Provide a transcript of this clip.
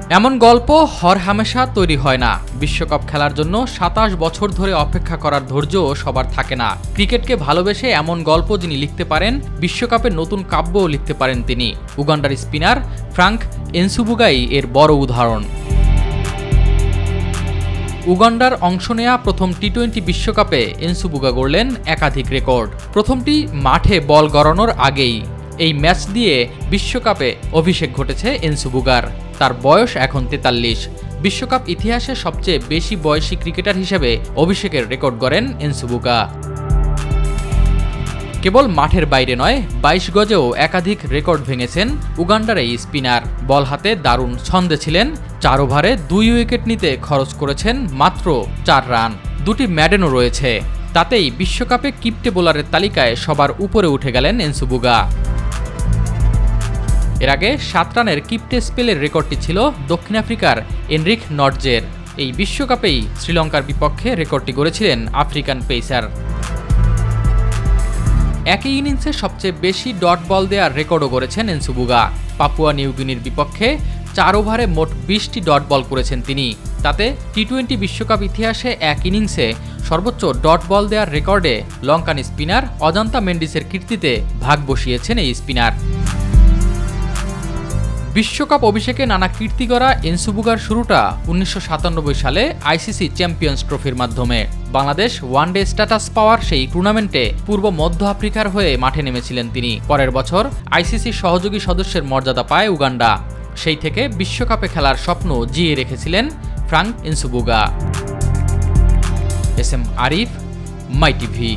এমন গল্প হরহামেশা তৈরি হয় না। বিশ্বকাপ খেলার জন্য ২৭ বছর ধরে অপেক্ষা করার ধৈর্য সবার থাকে না। ক্রিকেটকে ভালোবেসে এমন গল্প যিনি লিখতে পারেন, বিশ্বকাপের নতুন কাব্যও লিখতে পারেন তিনি। উগান্ডার স্পিনার ফ্রাঙ্ক এনসুবুগাই এর বড় উদাহরণ। উগান্ডার অংশ নেয়া প্রথম টি-20 বিশ্বকাপে এনসুবুগা গড়লেন একাধিক রেকর্ড। প্রথমটি মাঠে বল গড়ানোর আগেই। এই ম্যাচ দিয়ে বিশ্বকাপে অভিষেক ঘটেছে এনসুবুগার। তার বয়স এখন ৪৩। বিশ্বকাপ ইতিহাসে সবচেয়ে বেশি বয়সী ক্রিকেটার হিসেবে অভিষেকের রেকর্ড গড়েন এনসুবুগা। কেবল মাঠের বাইরে নয়, ২২ গজেও একাধিক রেকর্ড ভেঙেছেন উগান্ডার এই স্পিনার। বল হাতে দারুণ ছন্দে ছিলেন। ৪ ওভারে ২ উইকেট নিতে খরচ করেছেন মাত্র ৪ রান। ২টি ম্যাডেনও রয়েছে। তাতেই বিশ্বকাপে কিপ্টে বোলারের তালিকায় সবার উপরে উঠে গেলেন এনসুবুগা। এর আগে ৭ রানের কিপ্টে স্পেলের রেকর্ডটি ছিল দক্ষিণ আফ্রিকার এনরিক নটজের। এই বিশ্বকাপেই শ্রীলঙ্কার বিপক্ষে রেকর্ডটি গড়েছিলেন আফ্রিকান পেসার। একই ইনিংসে সবচেয়ে বেশি ডট বল দেওয়ার রেকর্ডও গড়েছেন এনসুবুগা। পাপুয়া নিউগিনির বিপক্ষে ৪ ওভারে মোট ২০টি ডট বল করেছেন তিনি। তাতে টি-20 বিশ্বকাপ ইতিহাসে এক ইনিংসে সর্বোচ্চ ডট বল দেওয়ার রেকর্ডে লঙ্কান স্পিনার অজান্তা মেন্ডিসের কীর্তিতে ভাগ বসিয়েছেন এই স্পিনার। বিশ্বকাপ অভিষেকে নানা কীর্তি গড়া এনসুবুগার শুরুটা ১৯৯৭ সালে আইসিসি চ্যাম্পিয়ন্স ট্রফির মাধ্যমে। বাংলাদেশ ওয়ানডে স্ট্যাটাস পাওয়ার সেই টুর্নামেন্টে পূর্ব মধ্য আফ্রিকার হয়ে মাঠে নেমেছিলেন তিনি। পরের বছর আইসিসি সহযোগী সদস্যের মর্যাদা পায় উগান্ডা। সেই থেকে বিশ্বকাপে খেলার স্বপ্ন জিয়ে রেখেছিলেন Frank Nsubuga. S M Arif, My TV.